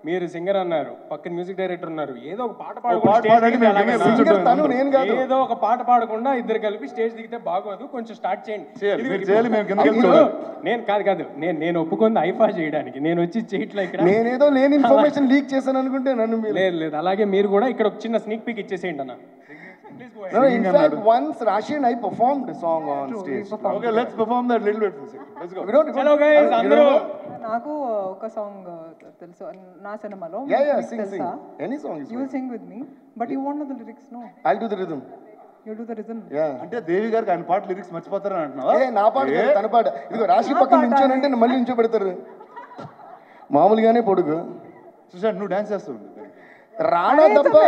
మీరు సింగర్ అన్నారు, పక్కన మ్యూజిక్ డైరెక్టర్ ఉన్నారు, ఏదో ఒక పాట ఏదో ఒక పాట పాడకుండా ఇద్దరు కలిపి స్టేజ్ దిగితే బాగోదు, కొంచెం స్టార్ట్ చేయండి. నేను కాదు నేను ఒప్పుకుంది ఐఫా చేయడానికి, నేను వచ్చి చేయట్లే ఇక్కడ. నేనేదో లేని ఇన్ఫర్మేషన్ లీక్ చేశాను అనుకుంటే నన్ను లేదు. అలాగే మీరు కూడా ఇక్కడ ఒక చిన్న స్నీక్ పీక్ ఇచ్చేసేయండి అన్న. No, in fact, once Rashi and I performed a song on stage. Okay, let's perform that little bit. Let's go. Hello guys, అందరూ. నాకు ఒక సాంగ్ తెలుసు నా సినిమాలో. Yeah, sing. Any song is fine. You sing with me, but you won't know the lyrics, no? I'll do the rhythm. You do the rhythm. Yeah. అంటే దేవి గారికి ఆయన పాట లిరిక్స్ మర్చిపోతారని అంటున్నావా? నా పాట కాదు, తన పాట. ఇదిగో రాశి పక్కన నించోనంటే మళ్ళీ నించో పెడతారు. మామూలుగానే పొడుగు. సుశాంత్ నువ్వు డాన్స్ చేస్తావు. Rana Dappa,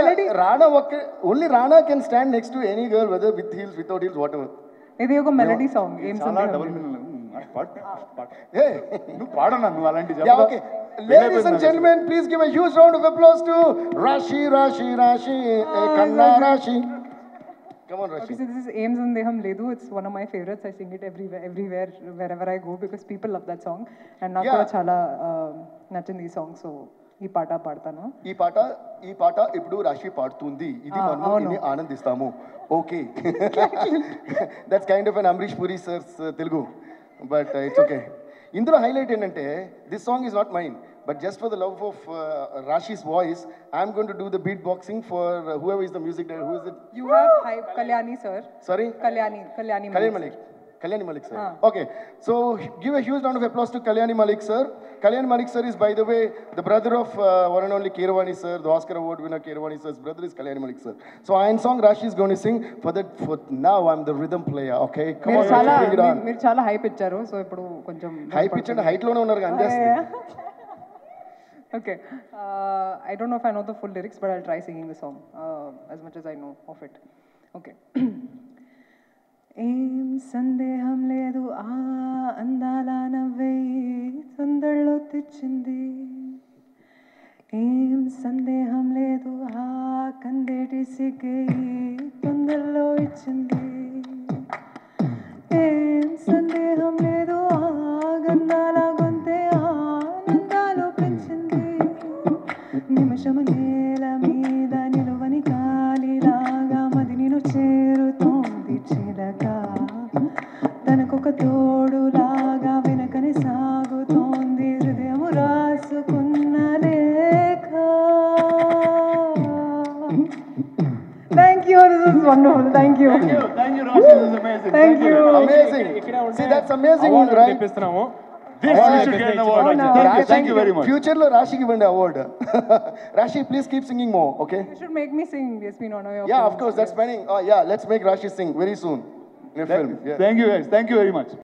only Rana can stand next to any girl, whether with heels, without heels, whatever. ఇది ఒక మెలోడీ సాంగ్. ఏం చాలా డబుల్ మీనింగ్ పాట. ఏ నువ్వు పాడనా, నువ్వు అలాంటి చెప్పు. Yeah, okay. Ladies and gentlemen, please give a huge round of applause to Rashi, Kanna Rashi. Come on, Rashi. Okay, so this is Aim Sandeham Ledu. It's one of my favorites. I sing it everywhere, wherever I go, because people love that song. And నాకు కూడా చాలా నచ్చింది ఈ song. So ఈ పాట పాడతాను. ఈ పాట ఇప్పుడు రాశి పాడుతుంది. ఇది మనం ఆనందిస్తాము. Okay, that's kind of an Amrish Puri sir's Telugu, but it's okay. ఇందులో హైలైట్ ఏంటంటే this song is not mine, but just for the love of Rashi's voice, I am going to do the beatboxing for whoever is the music director. Who is it? You have hype Kalyani sir. Sorry? Kalyani Malik sir. Okay, so give a huge round of applause to Kalyani Malik sir. Kalyani Malik sir is, by the way, the brother of one and only Keeravani sir, the Oscar award winner Keeravani sir's brother is Kalyani Malik sir. So Iron song Rashi is going to sing. For now I'm the rhythm player. Okay, come on, bring it on. మీరు చాలా hype ఇచ్చారు, so ఇప్పుడు కొంచెం hype ఇచ్చండి. Height లోనే ఉన్నారు అందేస్తుంది. Okay, I don't know if I know the full lyrics, but I'll try singing the song as much as I know of it. Okay. ఏం సందేహం లేదు, ఆ అందాల నవ్వే సందళ్ళో తెచ్చింది. ఏం సందేహం లేదు, ఆ కందేటి సిగ్గే తొందరలో ఇచ్చింది. ఏం సందేహం లేదు, ఆ గంధాల గొంతే ఆనందాలు పెంచింది. నిమిషము నేల మీద నిలువని కాలిలాగా మది నేను చేరుతోంది చిలక. తనకొక తోడులాగా వెనకని సాగుతోంది హృదయము రాసుకున్న లేఖ. Thank you, this is wonderful. Thank you Rashi, this is amazing. Thank you. Amazing. See, that's amazing, right? This we should get an award. Thank you very much. Future lo Rashi ki vande award. Rashi, please keep singing more, okay? You should make me sing. Yes, me no. Yeah, of course, that's planning. Yeah, let's make Rashi sing very soon in a film. Thank you guys. Thank you very much.